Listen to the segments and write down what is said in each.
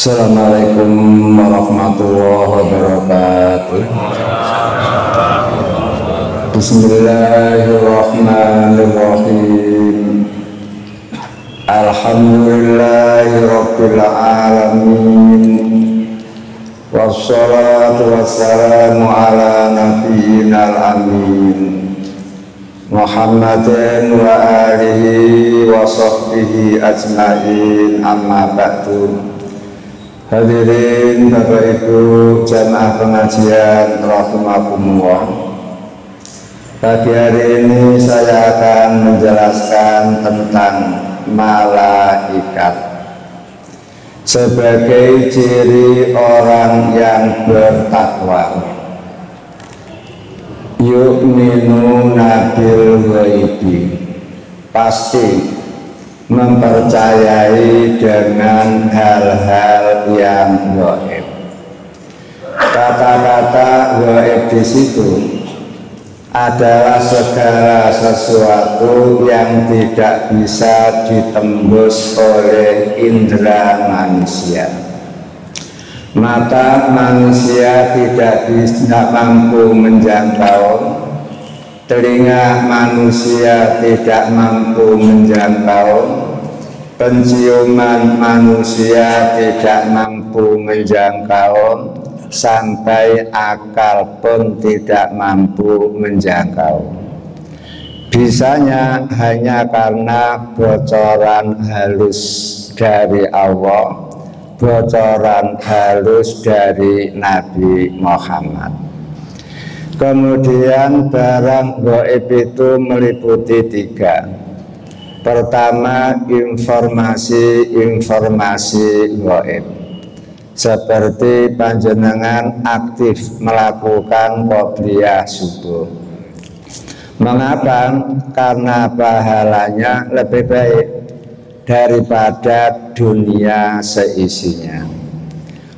Assalamualaikum warahmatullahi wabarakatuh. Bismillahirrahmanirrahim. Alhamdulillahi rabbil alamin. Wassalatu wassalamu ala nabiyyinal amin Muhammadin wa alihi wa sahbihi ajma'in, amma ba'du. Hadirin Bapak Ibu jamaah pengajian rahimakumullah. Pagi hari ini saya akan menjelaskan tentang malaikat sebagai ciri orang yang bertakwa. Yu'minuna bil ghaibi, pasti mempercayai dengan hal-hal yang gaib. Kata-kata gaib di situ adalah segala sesuatu yang tidak bisa ditembus oleh indera manusia. Mata manusia tidak bisa mampu menjangkau, telinga manusia tidak mampu menjangkau, penciuman manusia tidak mampu menjangkau, sampai akal pun tidak mampu menjangkau. Bisanya hanya karena bocoran halus dari Allah, bocoran halus dari Nabi Muhammad. Kemudian barang gaib itu meliputi tiga. Pertama, informasi gaib, seperti panjenengan aktif melakukan qobliyah subuh. Mengapa? Karena pahalanya lebih baik daripada dunia seisinya.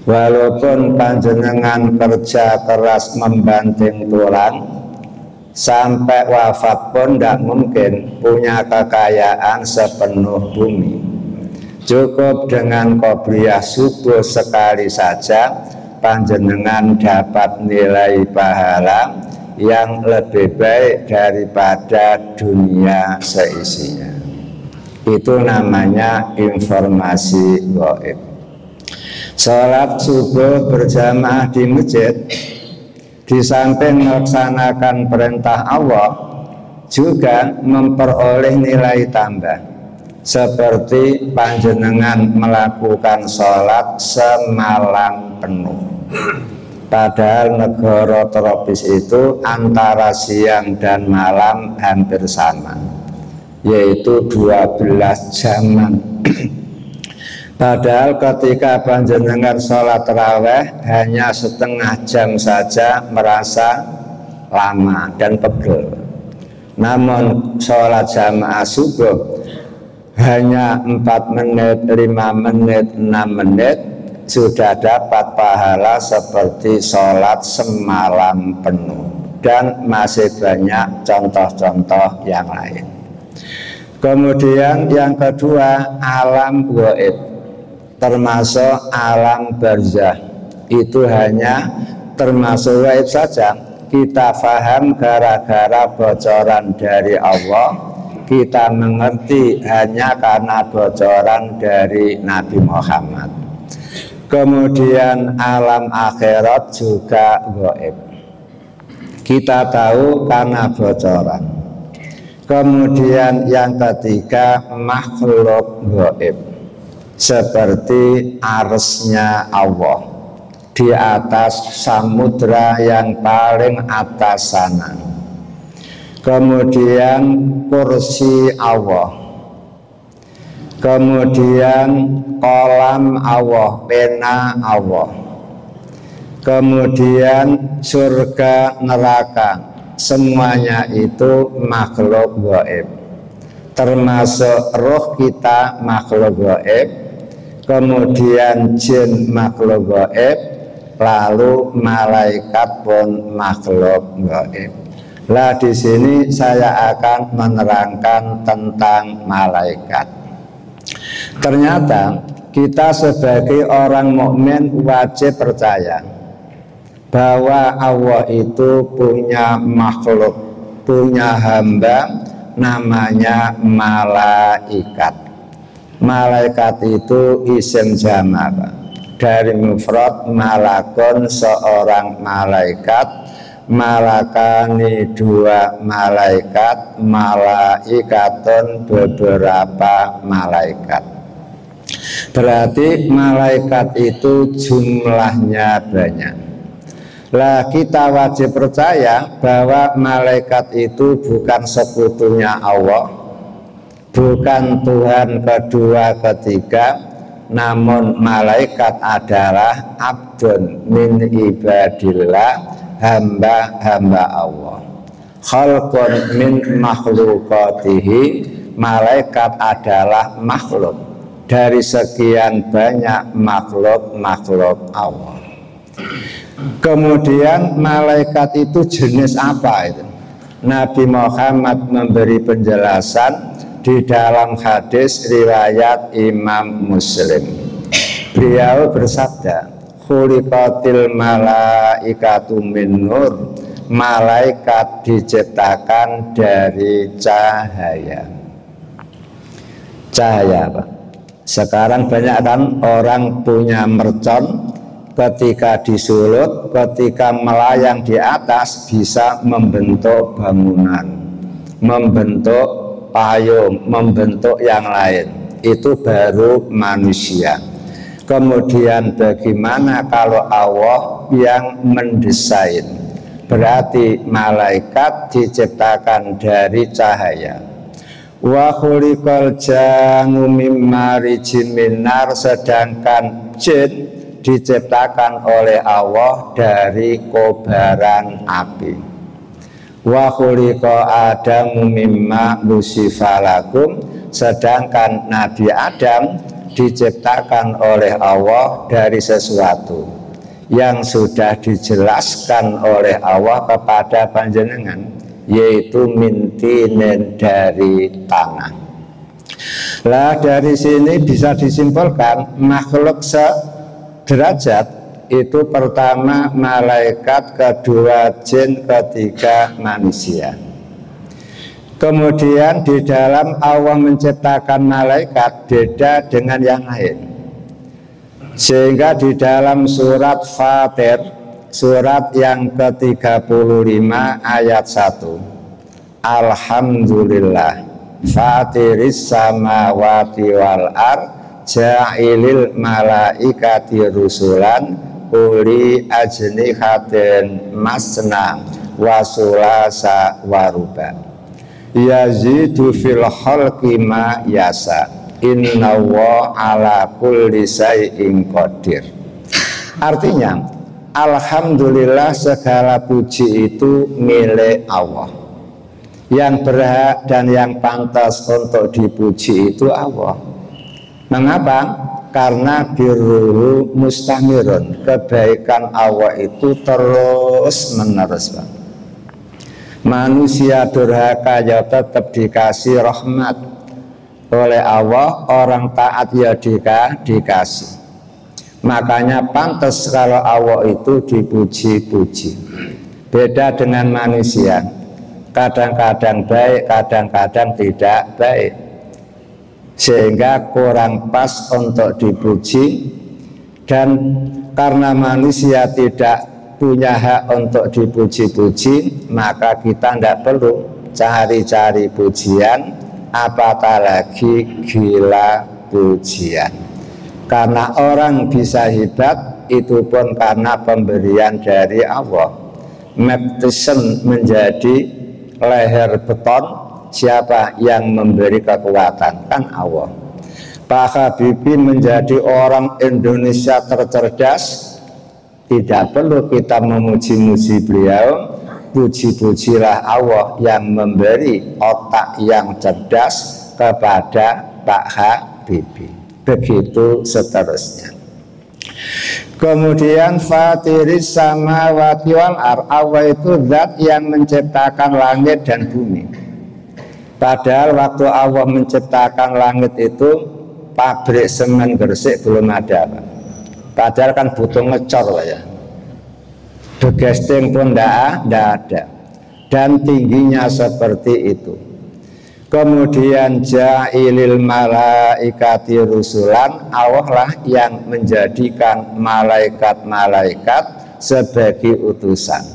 Walaupun panjenengan kerja keras membanting tulang, sampai wafat pun tidak mungkin punya kekayaan sepenuh bumi. Cukup dengan qobliyah subuh sekali saja, panjenengan dapat nilai pahala yang lebih baik daripada dunia seisinya. Itu namanya informasi gaib. Sholat subuh berjamaah di masjid, di samping melaksanakan perintah Allah, juga memperoleh nilai tambah, seperti panjenengan melakukan sholat semalam penuh. Padahal negara tropis itu antara siang dan malam hampir sama, yaitu 12 jaman. Padahal ketika panjenengan sholat tarawih hanya setengah jam saja merasa lama dan pegel. Namun sholat jamaah subuh hanya 4 menit, 5 menit, 6 menit sudah dapat pahala seperti sholat semalam penuh. Dan masih banyak contoh-contoh yang lain. Kemudian yang kedua, alam gaib, termasuk alam barzah. Itu hanya termasuk gaib saja. Kita faham gara-gara bocoran dari Allah, kita mengerti hanya karena bocoran dari Nabi Muhammad. Kemudian alam akhirat juga gaib, kita tahu karena bocoran. Kemudian yang ketiga, makhluk gaib, seperti arsy-Nya Allah di atas samudra yang paling atas sana. Kemudian kursi Allah, kemudian kolam Allah, pena Allah, kemudian surga neraka, semuanya itu makhluk gaib. Termasuk roh kita makhluk gaib, kemudian jin makhluk gaib, lalu malaikat pun makhluk gaib. Lah di sini saya akan menerangkan tentang malaikat. Ternyata kita sebagai orang mukmin wajib percaya bahwa Allah itu punya makhluk, punya hamba namanya malaikat. Malaikat itu isim jamak dari mufrad malakun, seorang malaikat, malakani dua malaikat, malaikatun beberapa malaikat. Berarti malaikat itu jumlahnya banyak. Lah kita wajib percaya bahwa malaikat itu bukan sekutunya Allah, bukan Tuhan kedua ketiga, namun malaikat adalah abdun min ibadillah, hamba-hamba Allah. Khalqun min makhlukatihi, malaikat adalah makhluk dari sekian banyak makhluk-makhluk Allah. Kemudian malaikat itu jenis apa itu? Nabi Muhammad memberi penjelasan di dalam hadis riwayat Imam Muslim. Beliau bersabda, khuliqatil malaikatu min nur, malaikat diciptakan dari cahaya. Cahaya apa? Sekarang banyak kan orang punya mercon, ketika disulut, ketika melayang di atas bisa membentuk bangunan, membentuk payung, membentuk yang lain. Itu baru manusia. Kemudian bagaimana kalau Allah yang mendesain? Berarti malaikat diciptakan dari cahaya. Wa khuliqal jannu mim marijin minar, sedangkan jin diciptakan oleh Allah dari kobaran api. Wa khuliqa Adamu mimma nusifalakum, sedangkan Nabi Adam diciptakan oleh Allah dari sesuatu yang sudah dijelaskan oleh Allah kepada panjenengan, yaitu mintinen, dari tanah. Lah dari sini bisa disimpulkan makhluk sederajat itu pertama malaikat, kedua jin, ketiga manusia. Kemudian di dalam Allah menciptakan malaikat beda dengan yang lain, sehingga di dalam surat Fatir, surat yang ke-35 ayat 1, Alhamdulillah fatiris samawati wal ard ja'ilil malaikati rusulan uli ajnihatin masna wa sulasa wa ruba yazidu fil khalqi ma yasa innallaha ala kulli syai'in qadir. Artinya, alhamdulillah segala puji itu milik Allah. Yang berhak dan yang pantas untuk dipuji itu Allah. Mengapa? Karena birruhu mustamirun, kebaikan Allah itu terus menerus, Pak. Manusia durhaka ya tetap dikasih rahmat oleh Allah, orang taat ya dikasih. Makanya pantas kalau Allah itu dipuji-puji. Beda dengan manusia, kadang-kadang baik, kadang-kadang tidak baik, sehingga kurang pas untuk dipuji. Dan karena manusia tidak punya hak untuk dipuji-puji, maka kita tidak perlu cari-cari pujian, apatah lagi gila pujian. Karena orang bisa hebat itu pun karena pemberian dari Allah. Magnetisme menjadi leher beton, siapa yang memberi kekuatan? Kan Allah. Pak Habibie menjadi orang Indonesia tercerdas. Tidak perlu kita memuji-muji beliau, puji-pujilah Allah yang memberi otak yang cerdas kepada Pak Habibie. Begitu seterusnya. Kemudian fatiris samawati wal ardh, Allah itu zat yang menciptakan langit dan bumi. Padahal waktu Allah menciptakan langit itu pabrik semen Gresik belum ada, Pak. Padahal kan butuh ngecor, Pak, ya. Begesting pun tidak ada, dan tingginya seperti itu. Kemudian ja'ilil malaikati rusulan, Allah lah yang menjadikan malaikat-malaikat sebagai utusan.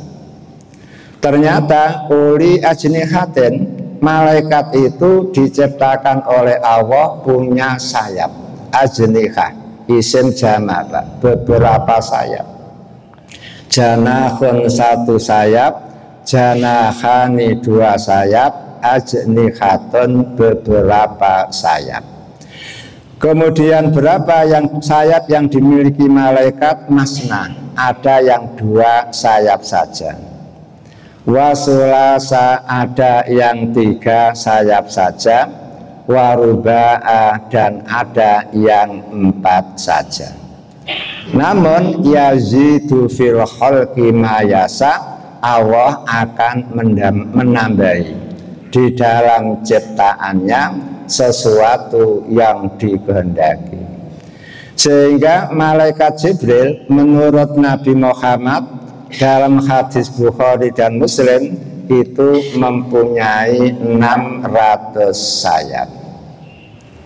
Ternyata uli ajnihatin, malaikat itu diciptakan oleh Allah punya sayap. Ajnihah isim jama, Pak, beberapa sayap. Janahun satu sayap, janahani dua sayap, ajnihatun beberapa sayap. Kemudian berapa yang sayap yang dimiliki malaikat? Masna, ada yang dua sayap saja. Wasulasa, ada yang tiga sayap saja. Waruba'a, dan ada yang empat saja. Namun yazidu fil khalqi ma yasa, Allah akan menambahi di dalam ciptaannya sesuatu yang dikehendaki. Sehingga malaikat Jibril menurut Nabi Muhammad dalam hadis Bukhari dan Muslim itu mempunyai 600 sayap.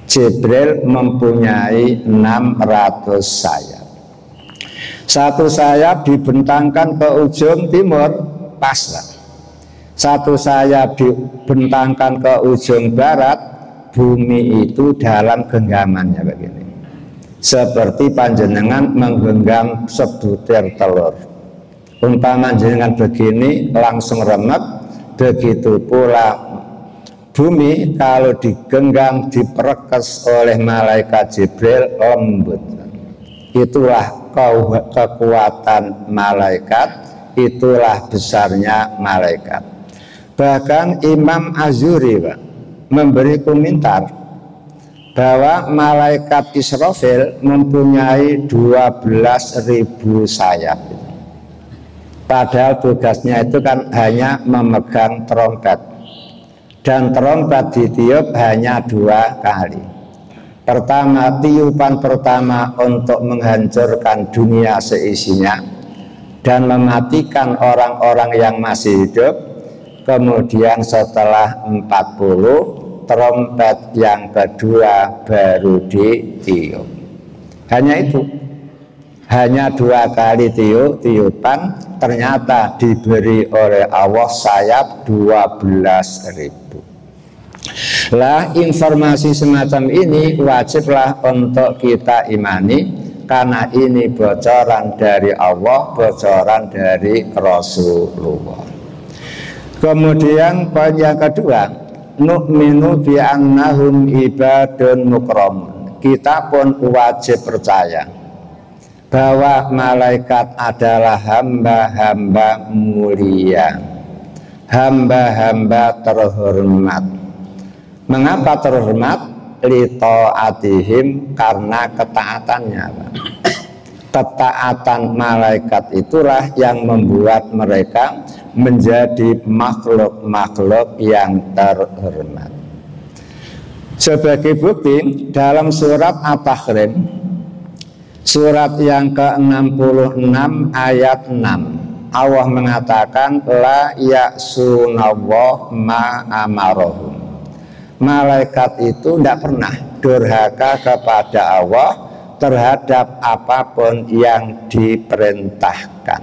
Jibril mempunyai 600 sayap. Satu sayap dibentangkan ke ujung timur, pas. Satu sayap dibentangkan ke ujung barat, bumi itu dalam genggamannya begini. Seperti panjenengan menggenggam sebutir telur. Umpama jenengan begini langsung remek, begitu pula bumi kalau digenggam, diperkes oleh malaikat Jibril lembut. Itulah kekuatan malaikat, itulah besarnya malaikat. Bahkan Imam Azuri, Pak, memberi komentar bahwa malaikat Israfil mempunyai 12.000 sayap. Padahal tugasnya itu kan hanya memegang trompet, dan trompet ditiup hanya 2 kali. Pertama, tiupan pertama untuk menghancurkan dunia seisinya dan mematikan orang-orang yang masih hidup. Kemudian setelah 40, trompet yang kedua baru ditiup. Hanya itu, hanya 2 kali tiupan, ternyata diberi oleh Allah sayap 12.000. Lah, informasi semacam ini wajiblah untuk kita imani, karena ini bocoran dari Allah, bocoran dari Rasulullah. Kemudian poin yang kedua, nu'minu bi'annahum ibadun mukramun. Kita pun wajib percaya bahwa malaikat adalah hamba-hamba mulia, hamba-hamba terhormat. Mengapa terhormat? Lito'atihim, karena ketaatannya. Ketaatan malaikat itulah yang membuat mereka menjadi makhluk-makhluk yang terhormat. Sebagai bukti, dalam surat At-Tahrim, surat yang ke-66 ayat 6, Allah mengatakan la ya'sunallah ma amarohum. Malaikat itu tidak pernah durhaka kepada Allah terhadap apapun yang diperintahkan.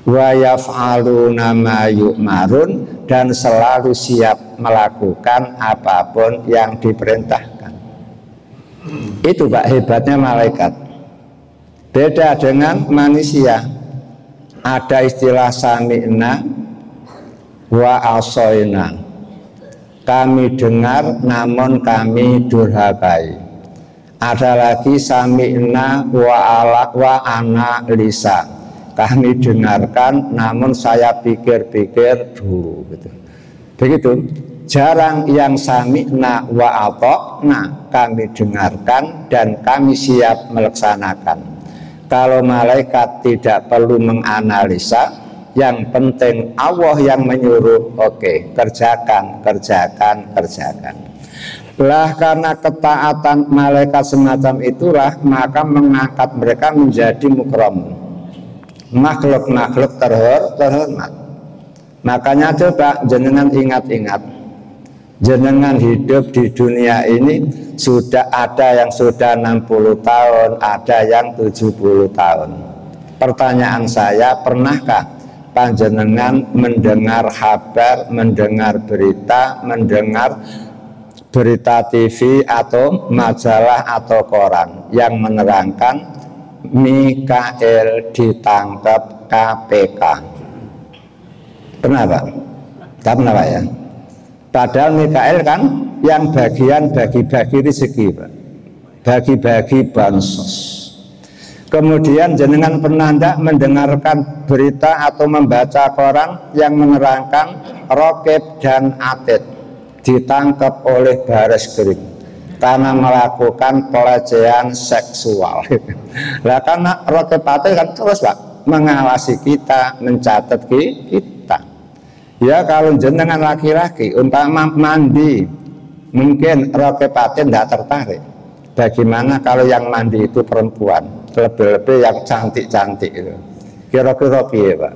Wa yaf'aluna ma yu'marun, dan selalu siap melakukan apapun yang diperintahkan. Itu, Pak, hebatnya malaikat. Beda dengan manusia. Ada istilah sami'na wa asoina. Kami dengar namun kami durhakai. Ada lagi sami'na wa ana lisa. Kami dengarkan namun saya pikir-pikir dulu, gitu. Begitu. Jarang yang sami'na wa ata'na, kami dengarkan dan kami siap melaksanakan. Kalau malaikat tidak perlu menganalisa, yang penting Allah yang menyuruh, oke, kerjakan. Lah karena ketaatan malaikat semacam itulah maka mengangkat mereka menjadi mukram, makhluk-makhluk terhormat. Makanya coba jenengan ingat-ingat, jenengan hidup di dunia ini sudah ada yang sudah 60 tahun, ada yang 70 tahun. Pertanyaan saya, pernahkah panjenengan mendengar kabar, mendengar berita TV atau majalah atau koran yang menerangkan Mikael ditangkap KPK? Pernah Pak? Tak pernah Pak ya? Padahal Mikael kan yang bagian bagi-bagi rezeki Pak, bagi-bagi bansos. Kemudian jenengan pernah tidak mendengarkan berita atau membaca koran yang menerangkan Rokib dan Atid ditangkap oleh Bareskrim karena melakukan pelecehan seksual. Lah karena Rokib Atid kan terus Pak mengawasi kita, mencatat kita. Ya kalau jenengan laki-laki umpama mandi, mungkin Rokib Atid tidak tertarik. Bagaimana kalau yang mandi itu perempuan? Lebih-lebih yang cantik-cantik itu. Kira-kira piye Pak?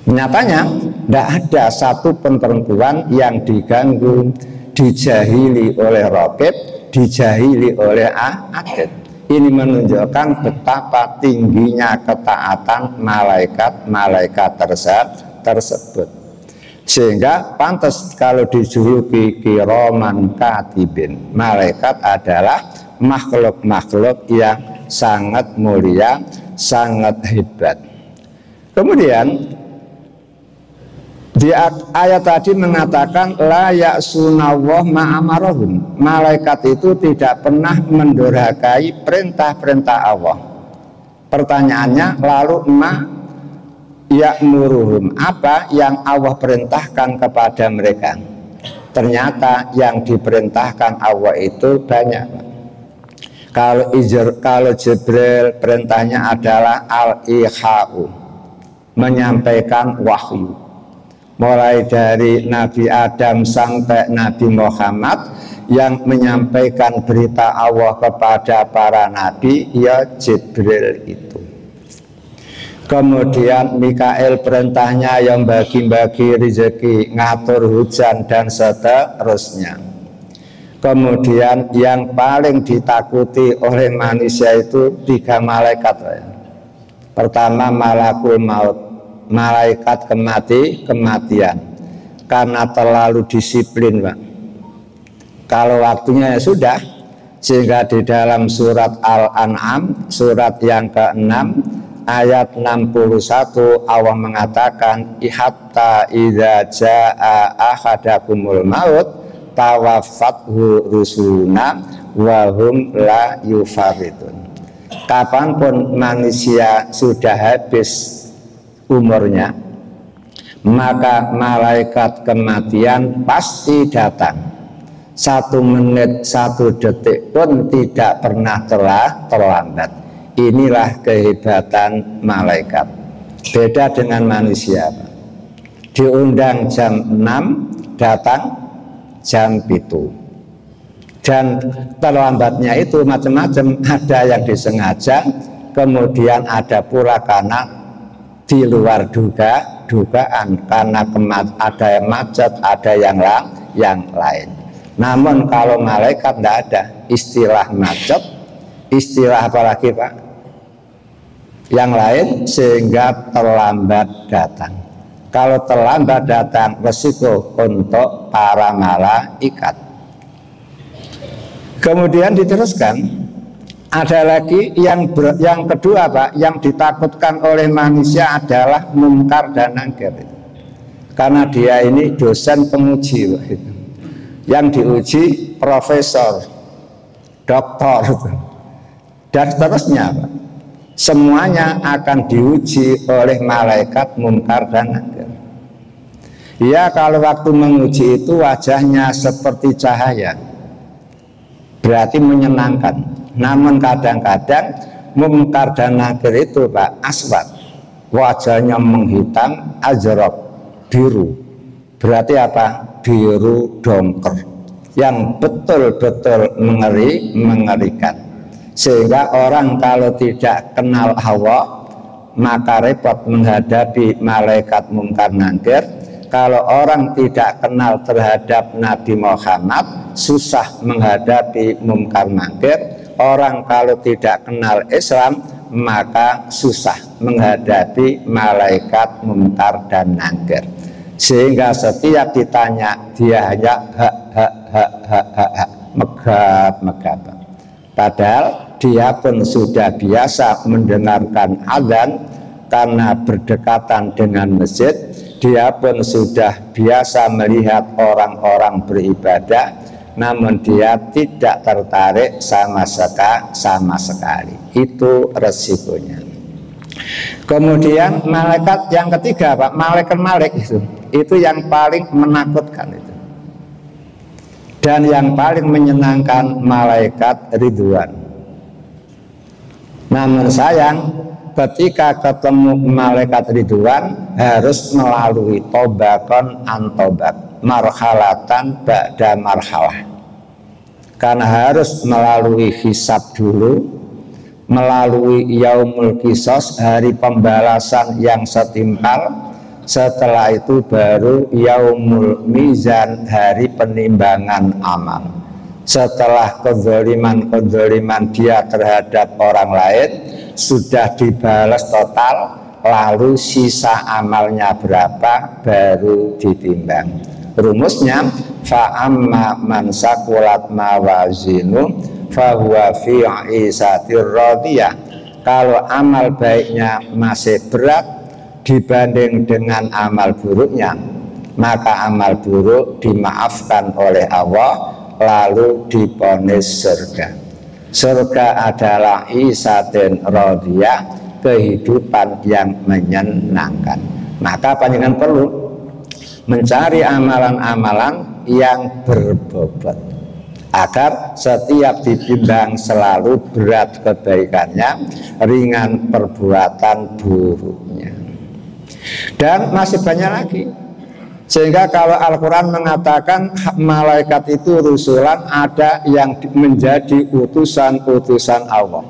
Nyatanya tidak ada satu perempuan yang diganggu, dijahili oleh Rokib, dijahili oleh Atid. Ini menunjukkan betapa tingginya ketaatan malaikat tersebut. Sehingga pantas kalau dijuluki kiraman katibin, malaikat adalah makhluk-makhluk yang sangat mulia, sangat hebat. Kemudian di ayat tadi mengatakan la ya'sunallah ma'amarahum, malaikat itu tidak pernah mendurhakai perintah-perintah Allah. Pertanyaannya lalu ya'muruhum, apa yang Allah perintahkan kepada mereka? Ternyata yang diperintahkan Allah itu banyak. Kalau Jibril perintahnya adalah al-iha'u, menyampaikan wahyu. Mulai dari Nabi Adam sampai Nabi Muhammad yang menyampaikan berita Allah kepada para nabi, ya Jibril itu. Kemudian Mikael perintahnya yang bagi-bagi rezeki, ngatur hujan dan seterusnya. Kemudian yang paling ditakuti oleh manusia itu 3 malaikat. Pertama malakul maut, malaikat kematian, karena terlalu disiplin Pak. Kalau waktunya ya sudah, sehingga di dalam surat Al-An'am surat yang ke-6 ayat 61 Allah mengatakan hatta idza jaa ahadakumul maut tawaffathu rusuluna wa hum la yufarritun. Kapanpun manusia sudah habis umurnya, maka malaikat kematian pasti datang. 1 menit 1 detik pun tidak pernah terlambat. Inilah kehebatan malaikat. Beda dengan manusia. Diundang jam 6, datang jam 7. Dan terlambatnya itu macam-macam. Ada yang disengaja, kemudian ada pula karena di luar dugaan, karena ada yang macet, ada yang lain. Namun kalau malaikat tidak ada istilah macet, istilah apa lagi Pak? Yang lain, sehingga terlambat datang. Kalau terlambat datang, resiko untuk para malaikat. Kemudian diteruskan, ada lagi yang kedua Pak, yang ditakutkan oleh manusia adalah munkar dan nakir. Karena dia ini dosen penguji Pak. Yang diuji profesor, doktor, dan seterusnya Pak. Semuanya akan diuji oleh malaikat munkar dan nakir. Ya kalau waktu menguji itu wajahnya seperti cahaya, berarti menyenangkan. Namun kadang-kadang munkar dan nakir itu Pak aswad, wajahnya menghitam, ajrab, biru. Berarti apa? Biru dongker. yang betul-betul mengerikan. Sehingga orang kalau tidak kenal Allah maka repot menghadapi malaikat mungkar nakir. Kalau orang tidak kenal terhadap Nabi Muhammad susah menghadapi mungkar nakir. Orang kalau tidak kenal Islam maka susah menghadapi malaikat mungkar dan nakir. Sehingga setiap ditanya dia hanya megap. Padahal dia pun sudah biasa mendengarkan azan karena berdekatan dengan masjid. Dia pun sudah biasa melihat orang-orang beribadah, namun dia tidak tertarik sama sekali. Itu resikonya. Kemudian malaikat yang ketiga, Pak, malaikat Malik itu yang paling menakutkan itu. Dan yang paling menyenangkan malaikat Ridwan. Namun sayang, ketika ketemu malaikat Ridwan harus melalui tobakon antobak, marhalatan ba'da marhalah. Karena harus melalui hisab dulu, melalui yaumul qisas, hari pembalasan yang setimpal. Setelah itu baru yaumul mizan, hari penimbangan amal. Setelah kezaliman dia terhadap orang lain sudah dibalas total, lalu sisa amalnya berapa baru ditimbang. Rumusnya fa'amma man sakulat mawazinu fahuwa fi 'isatir radiyah. Kalau amal baiknya masih berat dibanding dengan amal buruknya, maka amal buruk dimaafkan oleh Allah lalu diponis surga. Surga adalah isatin radiyah, kehidupan yang menyenangkan. Maka panjenengan perlu mencari amalan-amalan yang berbobot agar setiap ditimbang selalu berat kebaikannya, ringan perbuatan buruknya. Dan masih banyak lagi. Sehingga kalau Al-Quran mengatakan malaikat itu rusulan, ada yang menjadi utusan-utusan Allah,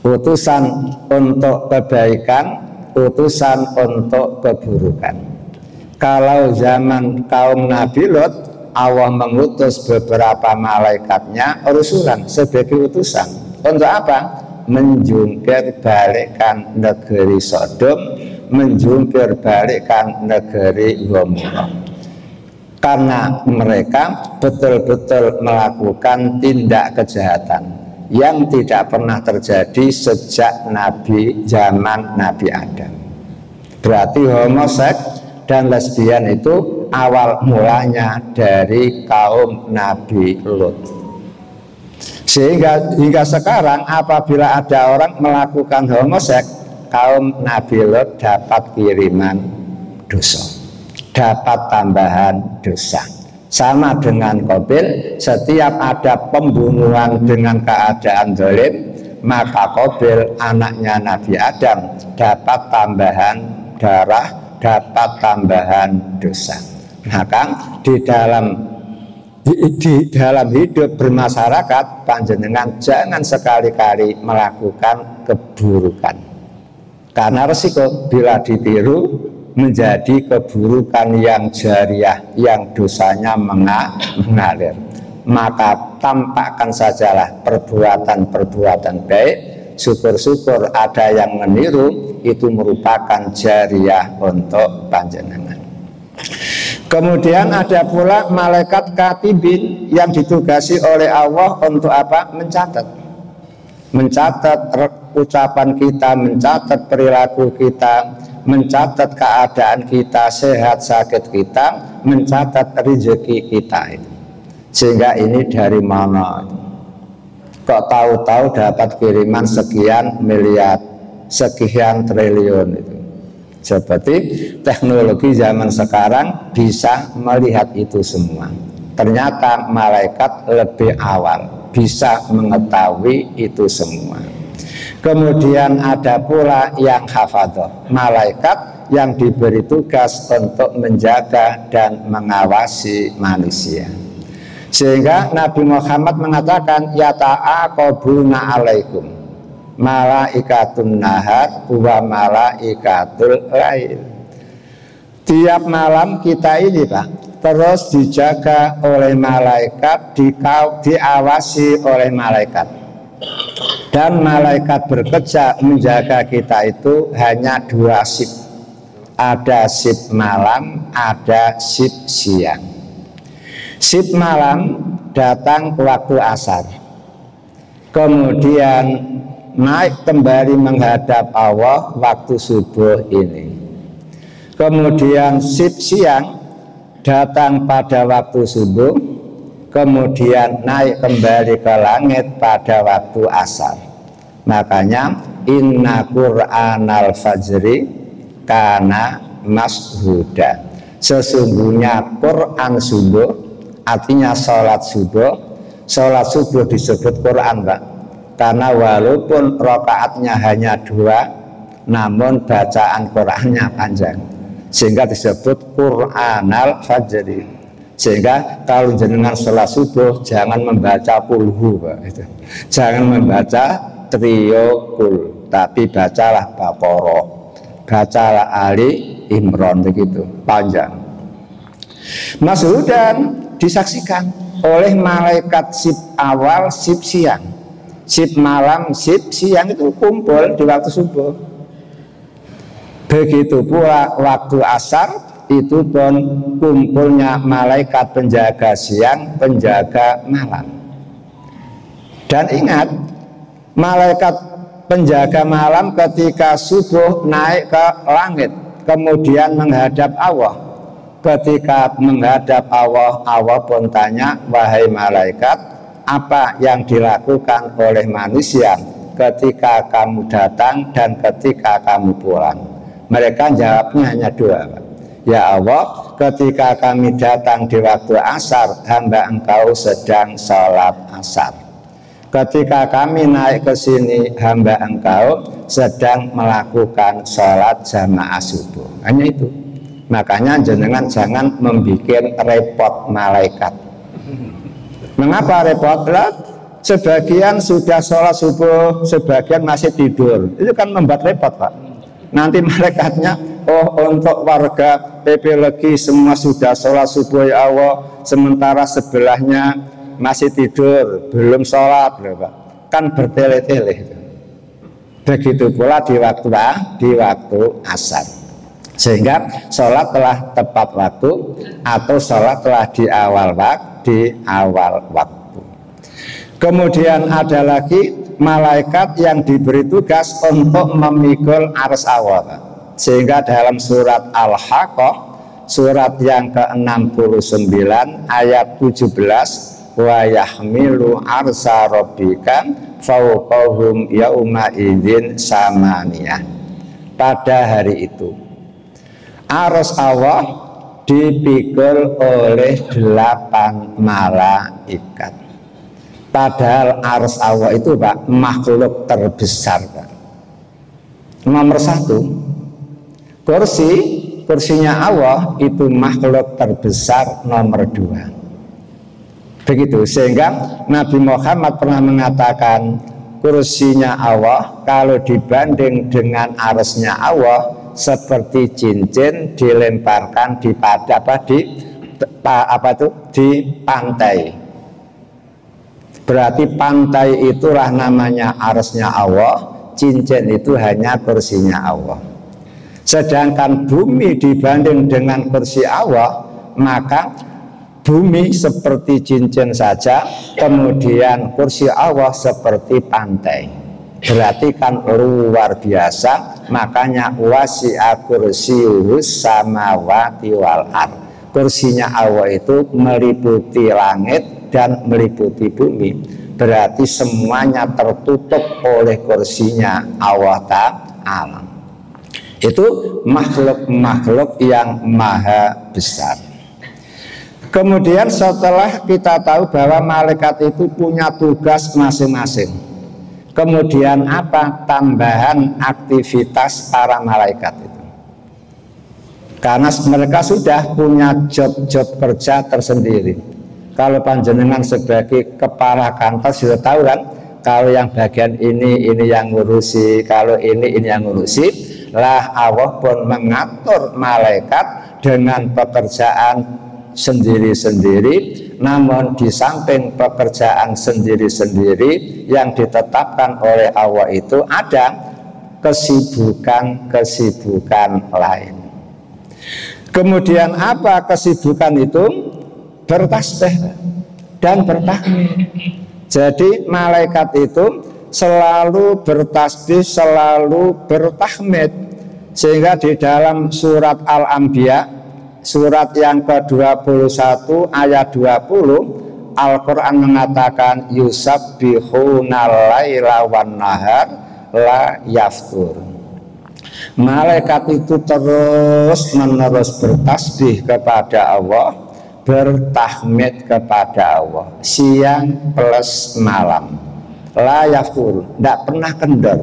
utusan untuk kebaikan, utusan untuk keburukan. Kalau zaman kaum Nabi Lot, Allah mengutus beberapa malaikatnya rusulan sebagai utusan. Untuk apa? Menjungkir balikkan negeri Sodom, menjungkir balikkan negeri Gomorrah. Karena mereka betul-betul melakukan tindak kejahatan yang tidak pernah terjadi sejak zaman Nabi Adam. Berarti homoseks dan lesbian itu awal mulanya dari kaum Nabi Lot. Sehingga hingga sekarang apabila ada orang melakukan homoseks, kaum Nabi Lot dapat kiriman dosa, dapat tambahan dosa. Sama dengan Qabil, setiap ada pembunuhan dengan keadaan zalim, maka Qabil anaknya Nabi Adam dapat tambahan darah, dapat tambahan dosa. Maka di dalam hidup bermasyarakat, panjenengan jangan sekali-kali melakukan keburukan. Karena resiko bila ditiru menjadi keburukan yang jariah, yang dosanya mengalir. Maka tampakkan sajalah perbuatan-perbuatan baik. Syukur-syukur ada yang meniru, itu merupakan jariah untuk panjenengan. Kemudian ada pula malaikat katibin yang ditugasi oleh Allah untuk apa? Mencatat ucapan kita, mencatat perilaku kita, mencatat keadaan kita, sehat sakit kita, mencatat rezeki kita itu. Sehingga ini dari mana? Kok tahu-tahu dapat kiriman sekian miliar, sekian triliun itu. Seperti teknologi zaman sekarang bisa melihat itu semua. Ternyata malaikat lebih awal bisa mengetahui itu semua. Kemudian ada pula yang hafadhah, malaikat yang diberi tugas untuk menjaga dan mengawasi manusia. Sehingga Nabi Muhammad mengatakan ya ta'aqabuna alaikum malaikatun nahar wa malaikatul lail. Tiap malam kita ini Pak terus dijaga oleh malaikat, diawasi oleh malaikat. Dan malaikat bekerja menjaga kita itu hanya 2 shift. Ada shift malam, ada shift siang. Shift malam datang waktu asar, kemudian naik kembali menghadap Allah waktu subuh ini. Kemudian shift siang datang pada waktu subuh, kemudian naik kembali ke langit pada waktu asar. Makanya inna Qur'anal fajri kana mashuda. Sesungguhnya Quran subuh, artinya sholat subuh disebut Quran Pak, karena walaupun rakaatnya hanya 2 namun bacaan Qurannya panjang, sehingga disebut Qur'anal fajri. Sehingga kalau jenengan sholat subuh jangan membaca kulhu Pak, itu. Jangan membaca trio kul, tapi bacalah Baqarah, bacalah Ali Imran, begitu panjang. Mas'udan disaksikan oleh malaikat shift awal, shift siang, shift malam, shift siang itu kumpul di waktu subuh. Begitu pula waktu asar itu pun kumpulnya malaikat penjaga siang, penjaga malam. Dan ingat, malaikat penjaga malam ketika subuh naik ke langit, kemudian menghadap Allah. Ketika menghadap Allah, Allah pun tanya, wahai malaikat, apa yang dilakukan oleh manusia ketika kamu datang dan ketika kamu pulang? Mereka jawabnya hanya 2 Pak. Ya Allah, ketika kami datang di waktu asar, hamba engkau sedang sholat asar. Ketika kami naik ke sini, hamba engkau sedang melakukan sholat jamaah subuh. Hanya itu. Makanya jenengan jangan membuat repot malaikat. Mengapa repot? Sebagian sudah sholat subuh, sebagian masih tidur. Itu kan membuat repot Pak. Nanti malaikatnya, oh untuk warga PP Legi semua sudah sholat subuh ya Allah, sementara sebelahnya masih tidur, belum sholat, Pak. Kan bertele-tele. Begitu pula di waktu asar. Sehingga sholat telah tepat waktu atau sholat telah di awal waktu. Kemudian ada lagi malaikat yang diberi tugas untuk memikul arsy Allah. Sehingga dalam surat Al-Haqqah, surat yang ke-69 ayat 17, wa yahmilu arsya rabbika fawqahum yauma idzin samaniyah. Pada hari itu arsy Allah dipikul oleh 8 malaikat. Padahal arsy Allah itu Pak makhluk terbesar Pak. Nomor 1 kursinya Allah itu makhluk terbesar nomor 2. Begitu, sehingga Nabi Muhammad pernah mengatakan kursinya Allah kalau dibanding dengan arsy-nya Allah seperti cincin dilemparkan di pantai. Berarti pantai itulah namanya arsy-nya Allah, cincin itu hanya kursinya Allah. Sedangkan bumi dibanding dengan kursi Allah, maka bumi seperti cincin saja, kemudian kursi Allah seperti pantai. Berarti kan luar biasa. Makanya wasi'a kursiyuhus samawati wal ardh. Kursinya Allah itu meliputi langit dan meliputi bumi. Berarti semuanya tertutup oleh kursinya Allah Ta'ala. Itu makhluk-makhluk yang maha besar. Kemudian setelah kita tahu bahwa malaikat itu punya tugas masing-masing, kemudian apa tambahan aktivitas para malaikat itu? Karena mereka sudah punya job-job kerja tersendiri. Kalau panjenengan sebagai kepala kantor sudah tahu kan, kalau yang bagian ini yang ngurusi, kalau ini yang ngurusi. Lah Allah pun mengatur malaikat dengan pekerjaan sendiri-sendiri, namun di samping pekerjaan sendiri-sendiri yang ditetapkan oleh Allah itu ada kesibukan lain. Kemudian apa kesibukan itu? Bertasbih dan bertahmid. Jadi malaikat itu selalu bertasbih, selalu bertahmid. Sehingga di dalam surat Al-Anbiya, surat yang ke-21 ayat 20, Al-Quran mengatakan yusabbihunal laila wan nahar la yaftur. Malaikat itu terus menerus bertasbih kepada Allah, bertahmid kepada Allah, siang plus malam, la yaftur, tidak pernah kendor.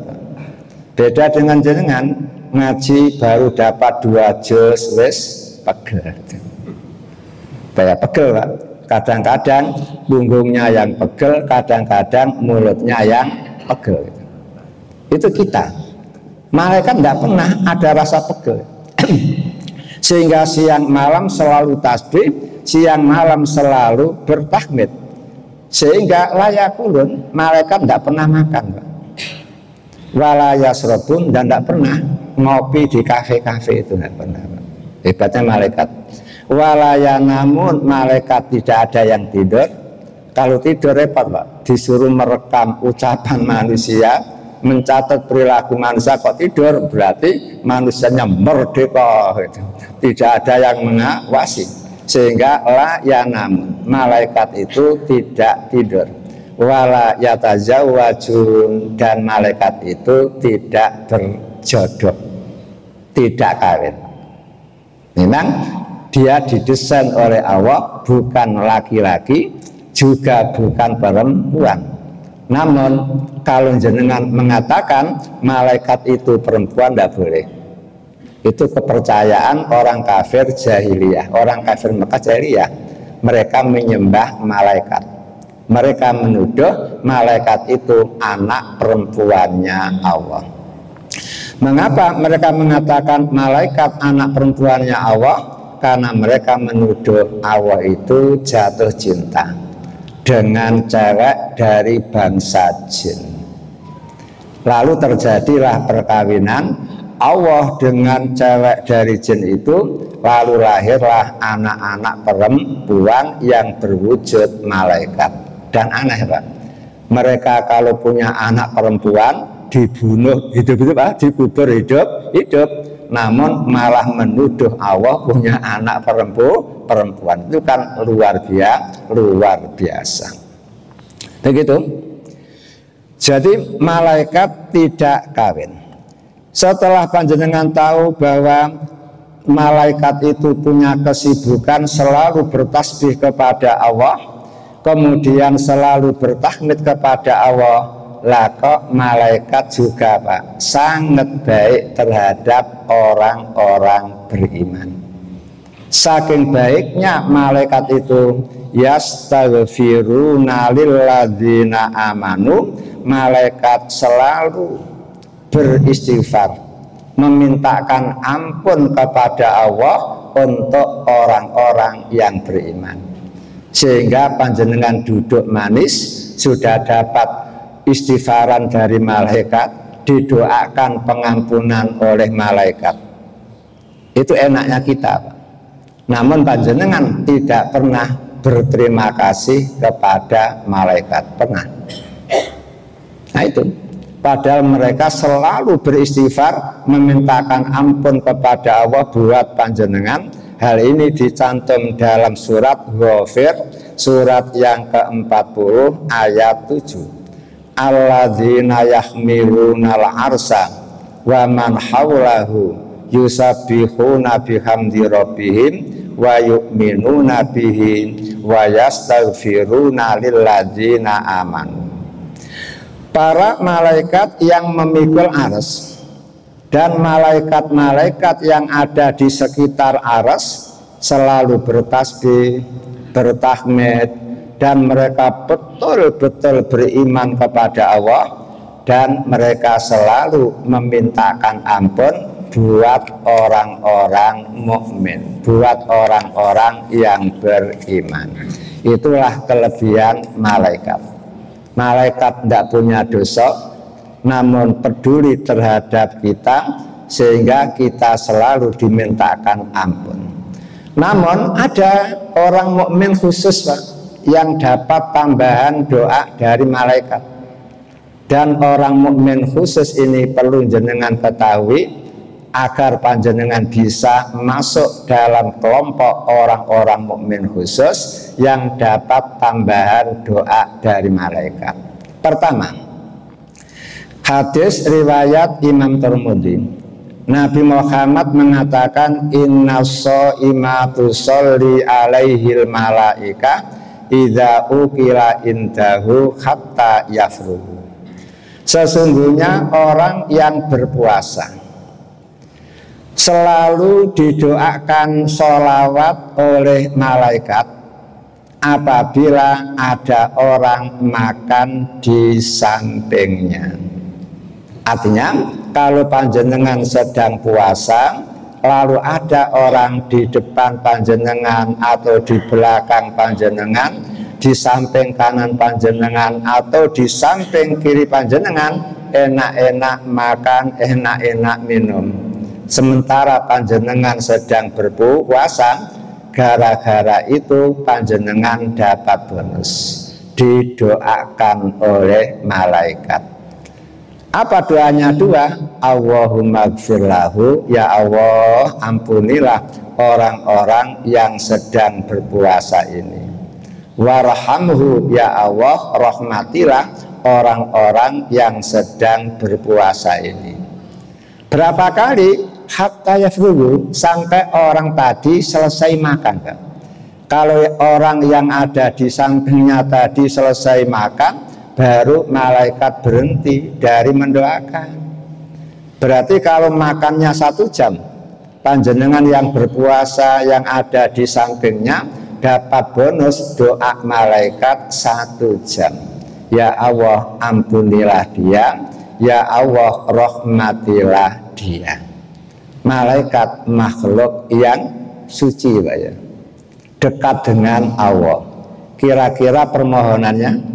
Beda dengan jenengan ngaji baru dapat 2 juz wis pegel. Kayak pegel Pak. Kadang-kadang punggungnya yang pegel, kadang-kadang mulutnya yang pegel. Itu kita. Malaikat tidak pernah ada rasa pegel. Sehingga siang malam selalu tasbih, siang malam selalu bertahmid. Sehingga layakulun, malaikat tidak pernah makan Pak. Walayasrobun, dan tidak pernah ngopi di kafe-kafe, itu tidak pernah Pak. Hebatnya malaikat. Walayanamun, malaikat tidak ada yang tidur. Kalau tidur repot Pak, disuruh merekam ucapan manusia, mencatat perilaku manusia, kok tidur berarti manusianya merdeka gitu. Tidak ada yang mengawasi. Sehingga la yanamun, malaikat itu tidak tidur. Wala yatazawwajun, dan malaikat itu tidak berjodoh, tidak kawin. Memang dia didesain oleh Allah bukan laki-laki, juga bukan perempuan. Namun kalau jenengan mengatakan malaikat itu perempuan, tidak boleh. Itu kepercayaan orang kafir jahiliyah, orang kafir Mekah jahiliyah. Mereka menyembah malaikat. Mereka menuduh malaikat itu anak perempuannya Allah. Mengapa mereka mengatakan malaikat anak perempuannya Allah? Karena mereka menuduh Allah itu jatuh cinta dengan cewek dari bangsa jin. Lalu terjadilah perkawinan Allah dengan cewek dari jin itu, lalu lahirlah anak-anak perempuan yang berwujud malaikat. Dan aneh Pak, mereka kalau punya anak perempuan dibunuh hidup-hidup, dikubur hidup-hidup, namun malah menuduh Allah punya anak perempuan. Itu kan luar biasa. Begitu. Jadi malaikat tidak kawin. Setelah panjenengan tahu bahwa malaikat itu punya kesibukan selalu bertasbih kepada Allah, kemudian selalu bertahmid kepada Allah, lah kok malaikat juga Pak sangat baik terhadap orang-orang beriman. Saking baiknya malaikat itu, yastaghfiruna lilladzina amanu, malaikat selalu beristighfar, memintakan ampun kepada Allah untuk orang-orang yang beriman. Sehingga panjenengan duduk manis sudah dapat istighfaran dari malaikat, didoakan pengampunan oleh malaikat. Itu enaknya kita Pak. Namun panjenengan tidak pernah berterima kasih kepada malaikat, pernah. Nah itu, padahal mereka selalu beristighfar, memintakan ampun kepada Allah buat panjenengan. Hal ini dicantum dalam surat Ghafir, surat yang ke-40 ayat 7. Alladzina yahmiluna al-arsha wa man hawlahu yusabbihuna bihamdi rabbihim wa yu'minuna bihi wa yastaghfiruna lilladzina amanu. Para malaikat yang memikul arsy dan malaikat-malaikat yang ada di sekitar arsy selalu bertasbih, bertahmid, dan mereka betul-betul beriman kepada Allah, dan mereka selalu memintakan ampun buat orang-orang mukmin, buat orang-orang yang beriman. Itulah kelebihan malaikat. Malaikat tidak punya dosa, namun peduli terhadap kita, sehingga kita selalu dimintakan ampun. Namun ada orang mukmin khusus, Pak, yang dapat tambahan doa dari malaikat. Dan orang mukmin khusus ini perlu jenengan ketahui agar panjenengan bisa masuk dalam kelompok orang-orang mukmin khusus yang dapat tambahan doa dari malaikat. Pertama, hadis riwayat Imam Tirmidzi, Nabi Muhammad mengatakan, inna shaima tusolli alaihil malaika idza ukila indahu hatta yafruhu. Sesungguhnya orang yang berpuasa selalu didoakan sholawat oleh malaikat apabila ada orang makan di sampingnya. Artinya, kalau panjenengan sedang puasa, lalu ada orang di depan panjenengan atau di belakang panjenengan, di samping kanan panjenengan atau di samping kiri panjenengan, enak-enak makan, enak-enak minum, sementara panjenengan sedang berpuasa, gara-gara itu panjenengan dapat bonus, didoakan oleh malaikat. Apa doanya? Dua, Allahumma gfirlahu, ya Allah ampunilah orang-orang yang sedang berpuasa ini. Warhamhu, ya Allah rahmatilah orang-orang yang sedang berpuasa ini. Berapa kali? Hatta yafrugu, sampai orang tadi selesai makan, Pak. Kalau orang yang ada di sampingnya tadi selesai makan, baru malaikat berhenti dari mendoakan. Berarti kalau makannya 1 jam, panjenengan yang berpuasa yang ada di sampingnya dapat bonus doa malaikat 1 jam. Ya Allah ampunilah dia, ya Allah rahmatilah dia. Malaikat makhluk yang suci, Pak, ya, dekat dengan Allah. Kira-kira permohonannya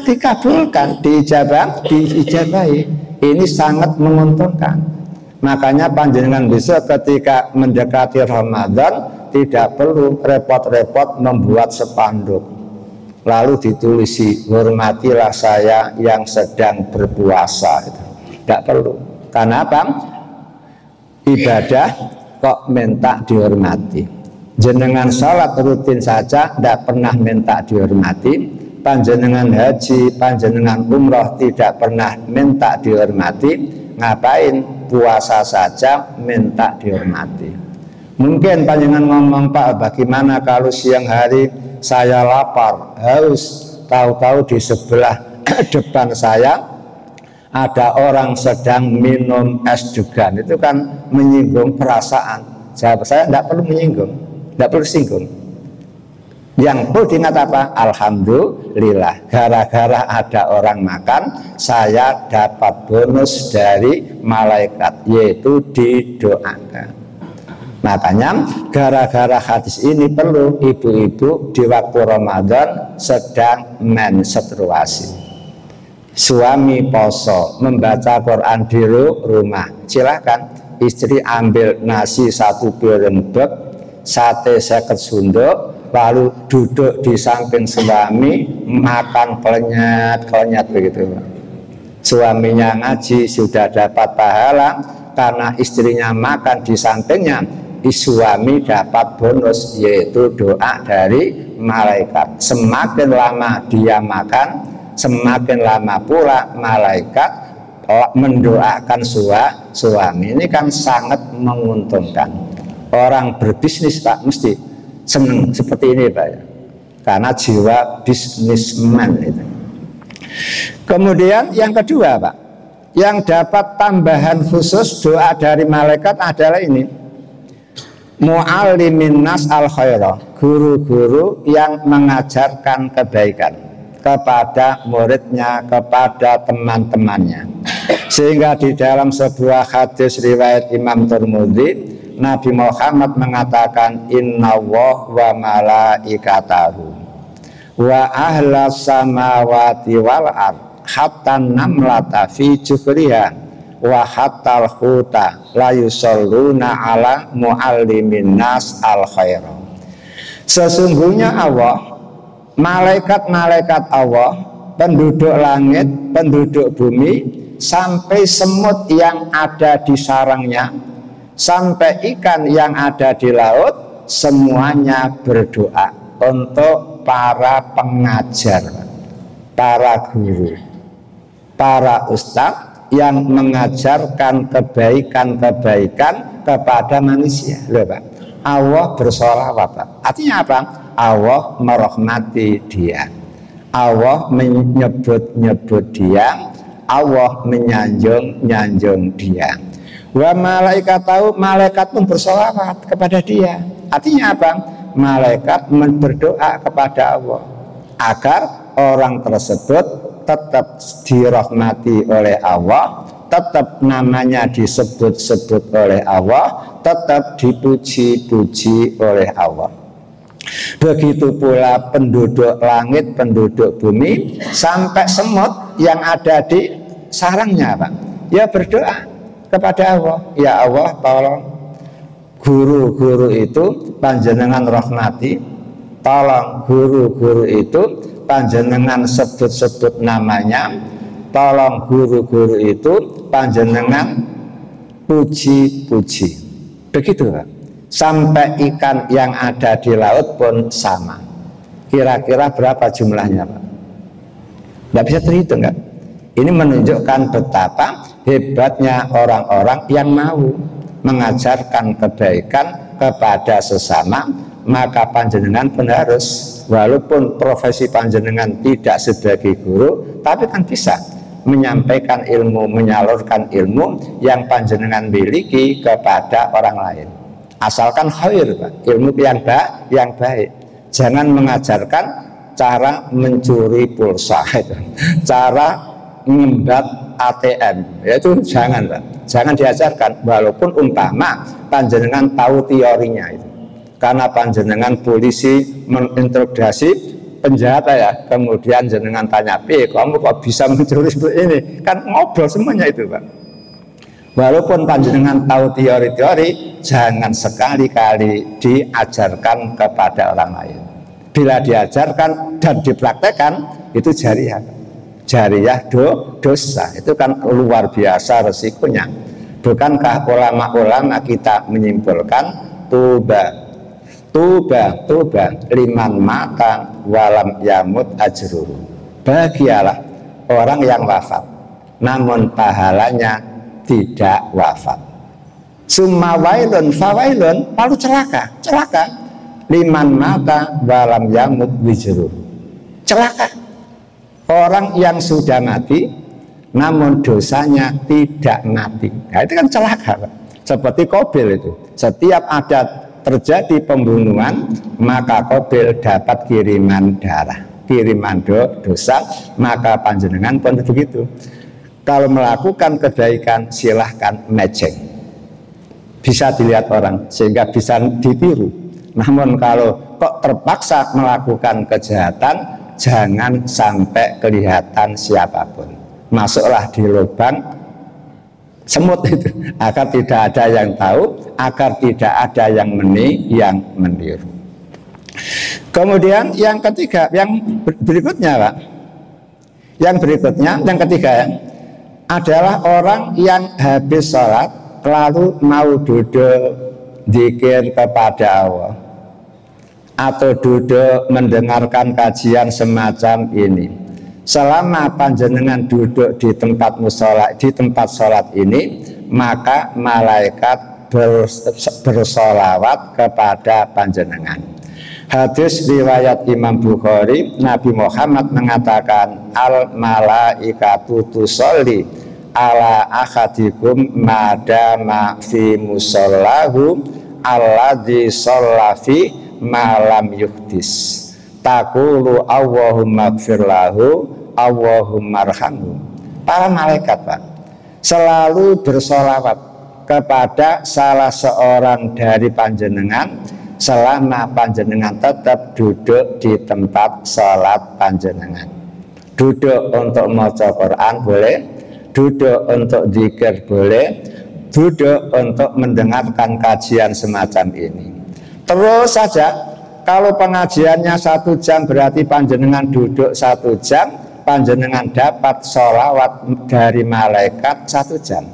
dikabulkan, diijabahi. Ini sangat menguntungkan. Makanya panjenengan besok ketika mendekati Ramadan tidak perlu repot-repot membuat spanduk lalu ditulisi hormatilah saya yang sedang berpuasa. Tidak perlu. Karena apa? Ibadah kok minta dihormati. Jenengan sholat rutin saja tidak pernah minta dihormati. Panjenengan haji, panjenengan umroh tidak pernah minta dihormati. Ngapain? Puasa saja minta dihormati. Mungkin panjenengan ngomong, Pak, bagaimana kalau siang hari saya lapar, haus, tahu-tahu di sebelah depan saya ada orang sedang minum es degan. Itu kan menyinggung perasaan. Jawab saya, tidak perlu menyinggung, tidak perlu singgung. Yang perlu diingat apa? Alhamdulillah, gara-gara ada orang makan, saya dapat bonus dari malaikat, yaitu didoakan. Makanya gara-gara hadis ini perlu ibu-ibu di waktu Ramadan sedang menstruasi, suami poso, membaca Quran di rumah, silakan. Istri ambil nasi 1 piring bek, sate 50 sunduk, lalu duduk di samping suami, makan kelenyat begitu. Suaminya ngaji sudah dapat pahala karena istrinya makan di sampingnya. Suami dapat bonus, yaitu doa dari malaikat. Semakin lama dia makan, semakin lama pula malaikat mendoakan suami. Ini kan sangat menguntungkan. Orang berbisnis, Pak, mesti senang seperti ini, Pak, ya. Karena jiwa bisnisman itu. Kemudian yang kedua, Pak, yang dapat tambahan khusus doa dari malaikat adalah ini. mu'allimin nas al khaira, guru-guru yang mengajarkan kebaikan kepada muridnya, kepada teman-temannya. Sehingga di dalam sebuah hadis riwayat Imam Tirmidzi, Nabi Muhammad mengatakan innallaha wa malaikatahu wa ahlas samawati wal ard hatta namlata fi juhriha wa hatta al-huta la yusalluna ala muallimin nas al khair. Sesungguhnya Allah, malaikat-malaikat Allah, penduduk langit, penduduk bumi, sampai semut yang ada di sarangnya, sampai ikan yang ada di laut, semuanya berdoa untuk para pengajar, para guru, para ustadz yang mengajarkan kebaikan-kebaikan kepada manusia. Loh, Pak, Allah bersolawat, Pak. Artinya apa? Allah merahmati dia, Allah menyebut-nyebut dia, Allah menyanjung-nyanjung dia. Wa malaikat tahu, malaikat pun bersolawat kepada dia. Artinya apa? Malaikat berdoa kepada Allah agar orang tersebut tetap dirahmati oleh Allah, tetap namanya disebut-sebut oleh Allah, tetap dipuji-puji oleh Allah. Begitu pula penduduk langit, penduduk bumi, sampai semut yang ada di sarangnya, Pak, ya berdoa kepada Allah, ya Allah tolong guru-guru itu panjenengan rahmati, tolong guru-guru itu panjenengan sebut-sebut namanya, tolong guru-guru itu panjenengan puji-puji. Begitu, Pak. Sampai ikan yang ada di laut pun sama. Kira-kira berapa jumlahnya, Pak? Tidak bisa terhitung, kan? Ini menunjukkan betapa hebatnya orang-orang yang mau mengajarkan kebaikan kepada sesama. Maka panjenengan pun harus, walaupun profesi panjenengan tidak sebagai guru, tapi kan bisa menyampaikan ilmu, menyalurkan ilmu yang panjenengan miliki kepada orang lain. Asalkan khair, Pak, ilmu yang baik. Jangan mengajarkan cara mencuri pulsa, cara mengembat ATM, itu jangan, Pak. Jangan diajarkan, walaupun umpama panjenengan tahu teorinya itu. Karena panjenengan polisi menginterogasi penjahat ya, kemudian jenengan tanya, kamu kok bisa mencuri seperti ini? Kan ngobrol semuanya itu, Pak. Walaupun panjenengan tahu teori-teori, jangan sekali-kali diajarkan kepada orang lain. Bila diajarkan dan dipraktekkan, itu jariah. Jariah dosa. Itu kan luar biasa resikonya. Bukankah ulama-ulama kita menyimpulkan tuba liman mata walam yamut ajruhu. Bahagialah orang yang wafat namun pahalanya tidak wafat. Summa wailun fawailun, lalu celaka liman mata walam yamut wijruhu. Celaka orang yang sudah mati namun dosanya tidak mati. Nah, itu kan celaka, Pak. Seperti Qabil itu, setiap ada terjadi pembunuhan maka Qabil dapat kiriman darah, kiriman dosa. Maka panjenengan pun begitu. Kalau melakukan kebaikan silahkan matching, bisa dilihat orang sehingga bisa ditiru. Namun kalau kok terpaksa melakukan kejahatan, jangan sampai kelihatan siapapun. Masuklah di lubang semut itu, agar tidak ada yang tahu, agar tidak ada yang meniru. Kemudian yang ketiga, yang berikutnya, Pak, yang ketiga adalah orang yang habis sholat lalu mau duduk zikir kepada Allah atau duduk mendengarkan kajian semacam ini. Selama panjenengan duduk di tempat mushola, di tempat sholat ini, maka malaikat bersolawat kepada panjenengan. Hadis riwayat Imam Bukhari, Nabi Muhammad mengatakan, al malaikatu tusolli ala akhadikum madama fi musallahu alladzi shallafi malam yuhdis. Taqulu Allahumma gfir lahu Allahumma arhamhu. Para malaikat, Pak, selalu bersolawat kepada salah seorang dari panjenengan selama panjenengan tetap duduk di tempat sholat panjenengan. Duduk untuk maca Quran boleh, duduk untuk zikir boleh, duduk untuk mendengarkan kajian semacam ini. Terus saja, kalau pengajiannya 1 jam berarti panjenengan duduk 1 jam, panjenengan dapat sholawat dari malaikat 1 jam.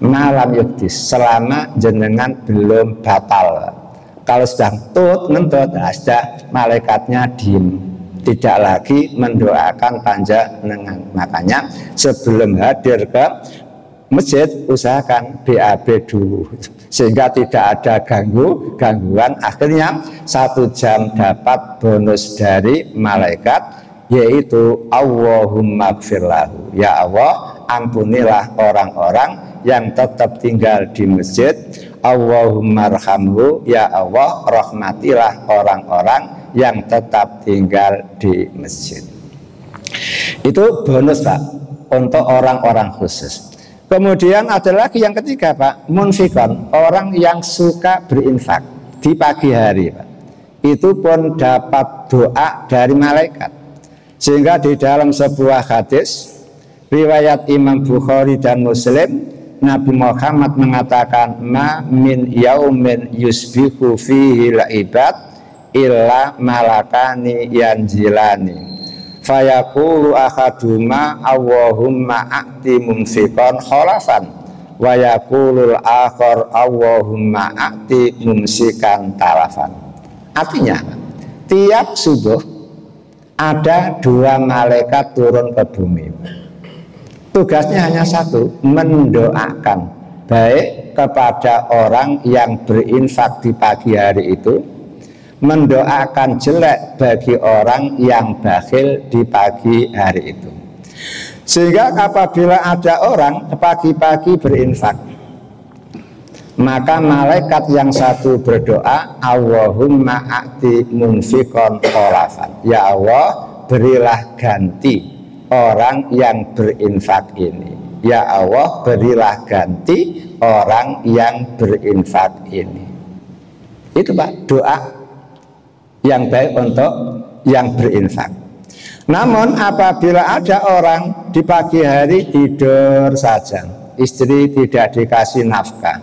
Malam yudis, selama jenengan belum batal. Kalau sedang ngentut, sudah malaikatnya diem, tidak lagi mendoakan panjenengan. Makanya sebelum hadir ke masjid usahakan BAB dulu, sehingga tidak ada gangguan. Akhirnya 1 jam dapat bonus dari malaikat, yaitu Allahumma gfir lahu. Ya Allah, ampunilah orang-orang yang tetap tinggal di masjid. Allahumma arhamhu, ya Allah, rahmatilah orang-orang yang tetap tinggal di masjid. Itu bonus, Pak, untuk orang-orang khusus. Kemudian ada lagi yang ketiga, Pak, munfikon, orang yang suka berinfak di pagi hari, Pak. Itu pun dapat doa dari malaikat. Sehingga di dalam sebuah hadis riwayat Imam Bukhari dan Muslim, Nabi Muhammad mengatakan, ma min yaumin yusbihu fihi al-ibad illa malakani yanjilani fayaqulu ahaduma Allahumma a'ti mumsikan kholafan wa yaqulul akhar Allahumma a'ti mumsikan talafan. Artinya, tiap subuh ada 2 malaikat turun ke bumi. Tugasnya hanya satu, mendoakan baik kepada orang yang berinfak di pagi hari itu, mendoakan jelek bagi orang yang bakhil di pagi hari itu. Sehingga apabila ada orang pagi-pagi berinfak, maka malaikat yang satu berdoa, Allahumma a'ti munfikon kholafan. Ya Allah, berilah ganti orang yang berinfak ini. Ya Allah, berilah ganti orang yang berinfak ini. Itu, Pak, doa yang baik untuk yang berinfak. Namun apabila ada orang di pagi hari tidur saja, istri tidak dikasih nafkah,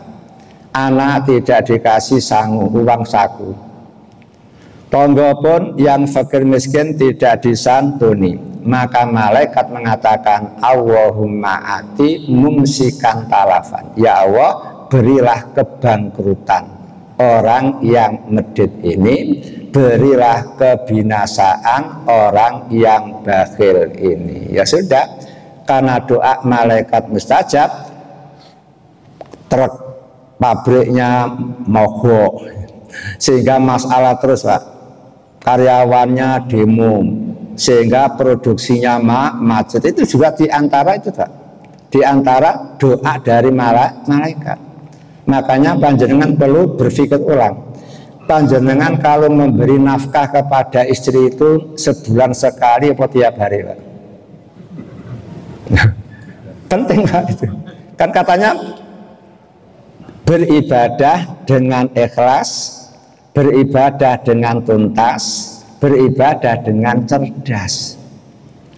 anak tidak dikasih sangu, uang saku, tonggo pun yang fakir miskin tidak disantuni, maka malaikat mengatakan Allahumma ati mumsikan talafan. Ya Allah, berilah kebangkrutan orang yang medit ini, berilah kebinasaan orang yang bakhil ini. Ya sudah, karena doa malaikat mustajab, truk pabriknya mogok, sehingga masalah terus, Pak. Karyawannya demo, sehingga produksinya macet. Itu juga diantara itu, Pak, diantara doa dari malaikat. Makanya panjenengan perlu berpikir ulang. Panjenengan kalau memberi nafkah kepada istri itu sebulan sekali atau tiap hari, Pak? Penting, Pak, itu. Kan katanya beribadah dengan ikhlas, beribadah dengan tuntas, beribadah dengan cerdas.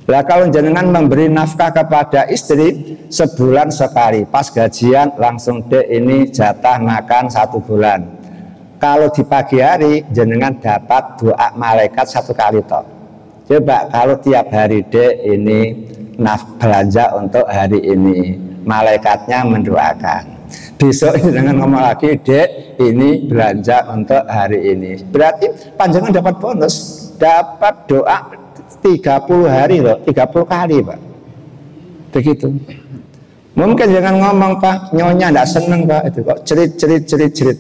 Lah kalau jenengan memberi nafkah kepada istri sebulan sekali, pas gajian langsung dek ini jatah makan 1 bulan. Kalau di pagi hari jenengan dapat doa malaikat 1 kali toh. Coba kalau tiap hari dek ini belanja untuk hari ini, malaikatnya mendoakan. Besok jenengan ngomong lagi, dek ini belanja untuk hari ini. Berarti panjenengan dapat bonus, dapat doa 30 hari loh, 30 kali, Pak. Begitu. Mungkin jangan ngomong, Pak, nyonya enggak seneng, Pak, itu kok cerit.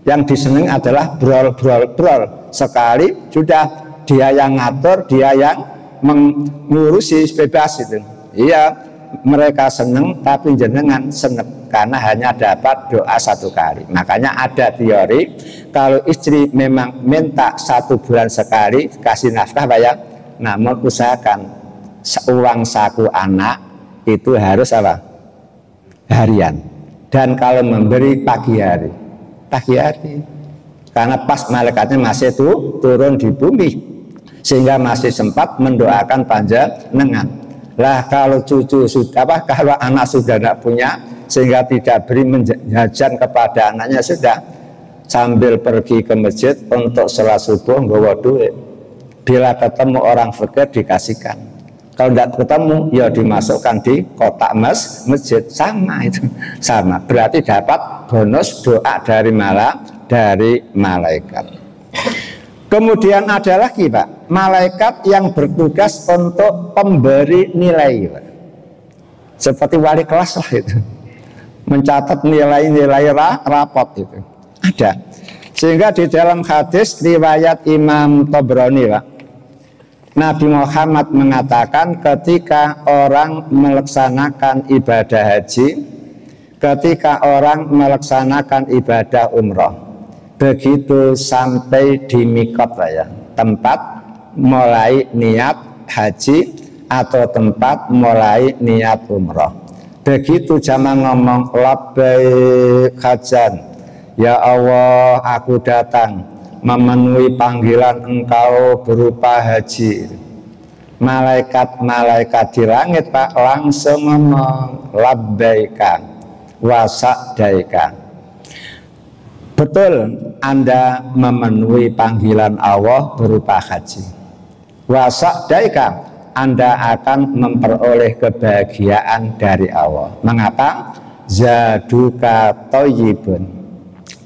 Yang diseneng adalah brol. Sekali sudah dia yang ngatur, dia yang mengurusi, bebas itu. Iya, mereka seneng tapi jenengan seneng karena hanya dapat doa 1 kali. Makanya ada teori kalau istri memang minta 1 bulan sekali kasih nafkah bayar, namun usahakan uang saku anak itu harus apa? Harian. Dan kalau memberi pagi hari, karena pas malaikatnya masih turun di bumi sehingga masih sempat mendoakan panjenengan. Lah kalau cucu sudah kalau anak sudah tidak punya sehingga tidak beri jajan kepada anaknya, sudah sambil pergi ke masjid untuk sholat subuh bawa duit. Bila ketemu orang fakir dikasihkan. Kalau tidak ketemu ya dimasukkan di kotak masjid, sama itu, sama. Berarti dapat bonus doa dari malaikat. Kemudian ada lagi Pak, malaikat yang bertugas untuk pemberi nilai Pak. Seperti wali kelas lah itu, mencatat nilai-nilai rapot itu ada. Sehingga di dalam hadis riwayat Imam Tabrani Pak, Nabi Muhammad mengatakan ketika orang melaksanakan ibadah haji, ketika orang melaksanakan ibadah umroh, begitu sampai di mikot ya, tempat mulai niat haji atau tempat mulai niat umroh, begitu jamaah ngomong labbaik hajan, ya Allah aku datang memenuhi panggilan engkau berupa haji, malaikat-malaikat di langit Pak langsung ngomong labbaika wa sa'daika, betul Anda memenuhi panggilan Allah berupa haji, wa sa'daika Anda akan memperoleh kebahagiaan dari Allah. Mengapa? Zaduka thayyibun,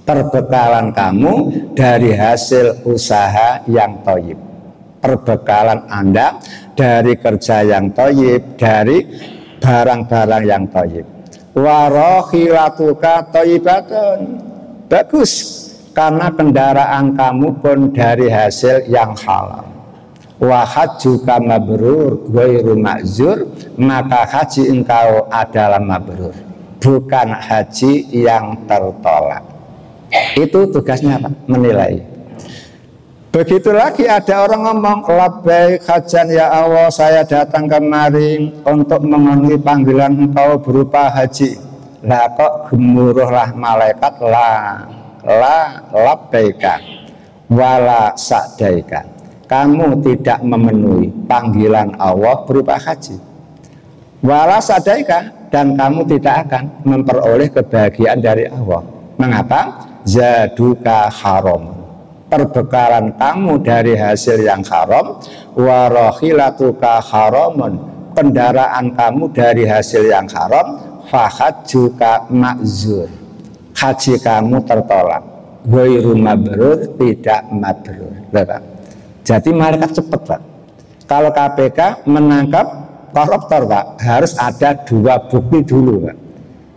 perbekalan kamu dari hasil usaha yang thayyib, perbekalan Anda dari kerja yang thayyib, dari barang-barang yang thayyib. Wa rakhilatuka thayyibatun, bagus karena kendaraan kamu pun dari hasil yang halal. Wa hajjuka mabrur ghairu ma'zur, maka haji engkau adalah mabrur, bukan haji yang tertolak. Itu tugasnya Pak, menilai. Begitu lagi ada orang ngomong labbaik hajan, ya Allah saya datang kemari untuk memenuhi panggilan engkau berupa haji. Lah kok gemuruhlah malaikat la labbaika wala sa'daika, kamu tidak memenuhi panggilan Allah berupa haji, wala sa'daika, dan kamu tidak akan memperoleh kebahagiaan dari Allah. Mengapa? Zaduka haram, perbekalan kamu dari hasil yang haram, wa rakhilatuka haramun, kendaraan kamu dari hasil yang haram, fahajjuka ma'zur, haji kamu tertolak, ghairu mabrur, tidak mabrur. Bapak. Jadi malaikat cepat Pak. Kalau KPK menangkap koruptor Pak, harus ada 2 bukti dulu Pak.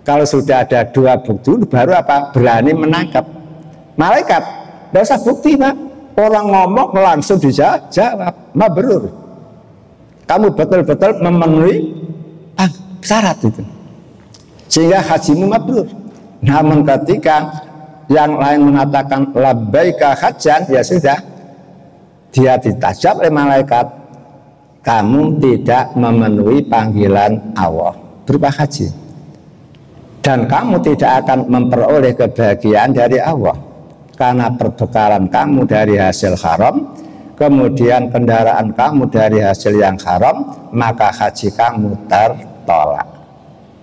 Kalau sudah ada 2 bukti baru apa? Berani menangkap. Malaikat tidak usah bukti Pak, orang ngomong langsung dijawab mabrur, kamu betul-betul memenuhi syarat itu, sehingga hajimu mabrur. Namun ketika yang lain mengatakan labbaika hajan, ya sudah, dia ditajab oleh malaikat, kamu tidak memenuhi panggilan Allah berupa haji, dan kamu tidak akan memperoleh kebahagiaan dari Allah karena perbekalan kamu dari hasil haram, kemudian kendaraan kamu dari hasil yang haram, maka haji kamu tertolak.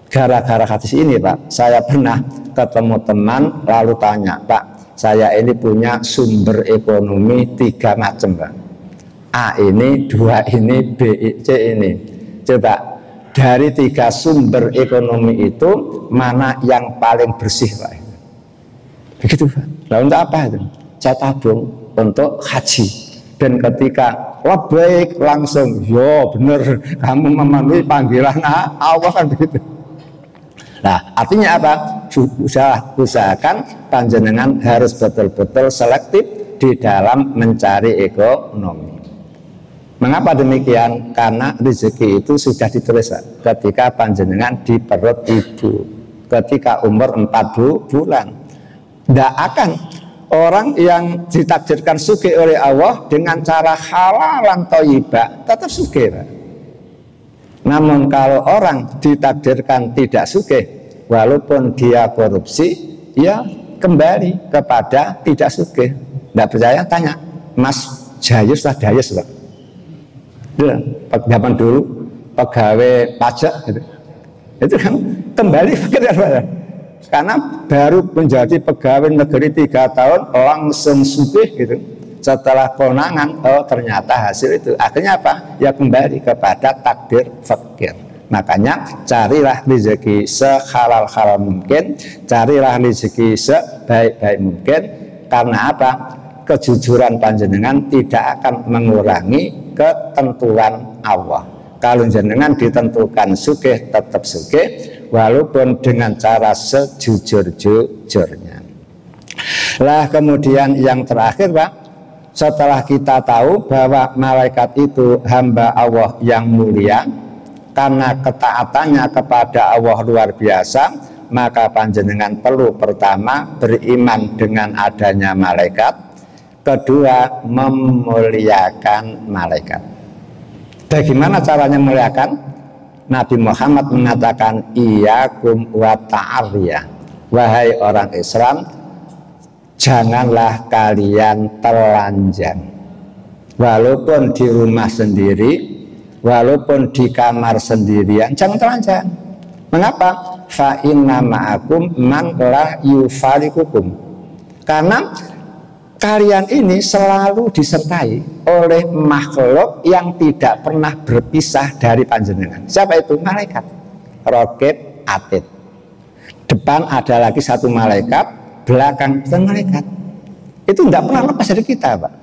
Gara-gara hadis ini Pak, saya pernah ketemu teman lalu tanya, Pak, saya ini punya sumber ekonomi 3 macam Pak, A ini, 2 ini, B, C ini, coba dari 3 sumber ekonomi itu mana yang paling bersih Pak? Begitu Pak. Nah untuk apa itu? Saya tabung untuk haji. Dan ketika labbaik langsung, yo bener kamu memenuhi panggilan Allah kan begitu. Nah artinya apa? Usahakan panjenengan harus betul-betul selektif di dalam mencari ekonomi. Mengapa demikian? Karena rezeki itu sudah ditulis ketika panjenengan di perut ibu, ketika umur 4 bulan. Tidak akan orang yang ditakdirkan sugih oleh Allah dengan cara halalan thayyibah tetap sugih, Pak. Namun kalau orang ditakdirkan tidak sugih, walaupun dia korupsi, ya kembali kepada tidak sugih. Tidak percaya, tanya Mas Jayus lah Dayus, Pak. Zaman dulu pegawai pajak gitu. Itu kan kembali karena baru menjadi pegawai negeri 3 tahun langsung sugih gitu. Setelah konangan, oh ternyata hasil itu akhirnya apa? Ya kembali kepada takdir fakir. Makanya carilah rezeki sehalal-halal mungkin, carilah rezeki sebaik-baik mungkin. Karena apa? Kejujuran panjenengan tidak akan mengurangi ketentuan Allah. Kalau jenengan ditentukan sugih, tetap sugih, walaupun dengan cara sejujur-jujurnya. Lah kemudian yang terakhir, Pak, setelah kita tahu bahwa malaikat itu hamba Allah yang mulia, karena ketaatannya kepada Allah luar biasa, maka panjenengan perlu pertama beriman dengan adanya malaikat, kedua memuliakan malaikat. Bagaimana caranya memuliakan? Nabi Muhammad mengatakan iyyakum wa ta'ariyah, wahai orang Islam, janganlah kalian telanjang, walaupun di rumah sendiri, walaupun di kamar sendirian, jangan telanjang. Mengapa? Fa inna ma'akum man la yufariqukum, karena kalian ini selalu disertai oleh makhluk yang tidak pernah berpisah dari panjenengan. Siapa itu? Malaikat Raqib Atid. Depan ada lagi satu malaikat, belakang satu malaikat. Itu tidak pernah lepas dari kita, Pak.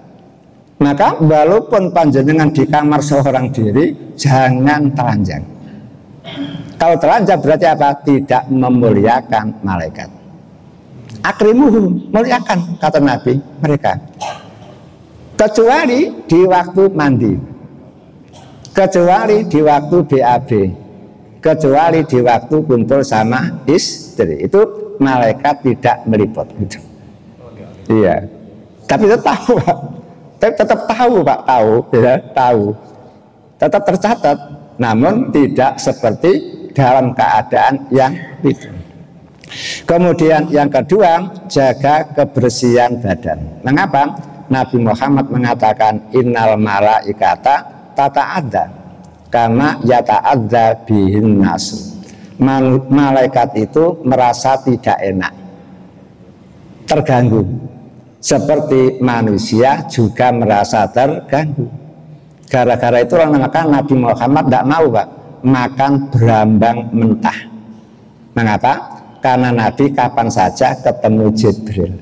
Maka walaupun panjenengan di kamar seorang diri, jangan telanjang. Kalau telanjang berarti apa? Tidak memuliakan malaikat. Akrimuhum, muliakan, kata Nabi mereka, kecuali di waktu mandi, kecuali di waktu BAB, kecuali di waktu kumpul sama istri. Itu malaikat tidak meliput gitu. Iya, tapi tetap tahu, Pak. Tetap tahu, Pak, tahu, ya, tahu, tetap tercatat, namun tidak seperti dalam keadaan yang itu. Kemudian yang kedua, jaga kebersihan badan. Mengapa? Nabi Muhammad mengatakan innal malaikata tata'adza kama yata'adza bihin nasu. Malaikat itu merasa tidak enak, terganggu, seperti manusia juga merasa terganggu. Gara-gara itu maka Nabi Muhammad tidak mau, Pak, makan berambang mentah. Mengapa? Karena Nabi kapan saja ketemu Jibril.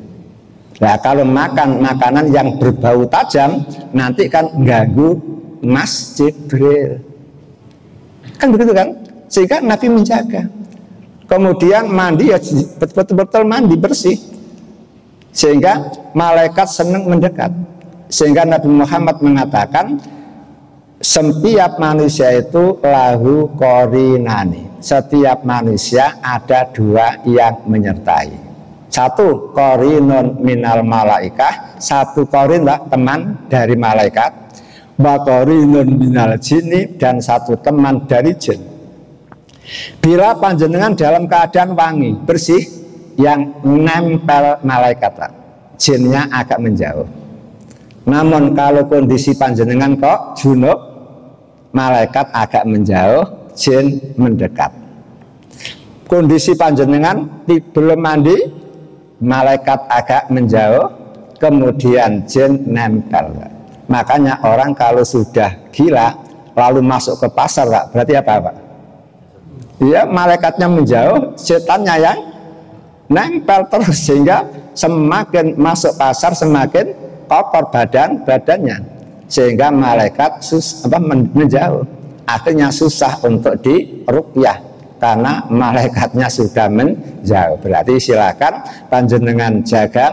Nah, kalau makan makanan yang berbau tajam, nanti kan ganggu Mas Jibril. Kan begitu kan? Sehingga Nabi menjaga. Kemudian mandi ya betul-betul mandi bersih. Sehingga malaikat senang mendekat. Sehingga Nabi Muhammad mengatakan setiap manusia itu lahu qarinani. Setiap manusia ada 2 yang menyertai. Satu qarinun minal malaikah, satu qarin lah teman dari malaikat. Wa qarinun minal jinni, dan satu teman dari jin. Bila panjenengan dalam keadaan wangi, bersih, yang nempel malaikat lah, jinnya agak menjauh. Namun kalau kondisi panjenengan kok junub, malaikat agak menjauh, jin mendekat. Kondisi panjenengan belum mandi, malaikat agak menjauh, kemudian jin nempel. Makanya orang kalau sudah gila lalu masuk ke pasar, Pak, berarti apa, Pak? Ya, malaikatnya menjauh, setannya yang nempel terus, sehingga semakin masuk pasar semakin kotor badannya, sehingga malaikat menjauh. Akhirnya susah untuk diruqyah karena malaikatnya sudah menjauh. Berarti silakan panjenengan jaga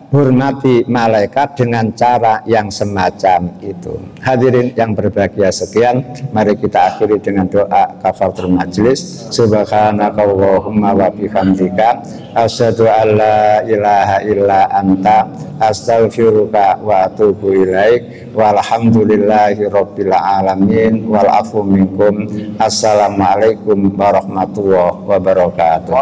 hormati malaikat dengan cara yang semacam itu. Hadirin yang berbahagia, sekian, mari kita akhiri dengan doa kafaratul majlis. Subhanakallahumma wa bihamdika asyhadu an la ilaha illa anta astaghfiruka wa atubu ilaik. Walhamdulillahi rabbil alamin wal afu minkum. Assalamualaikum warahmatullahi wabarakatuh.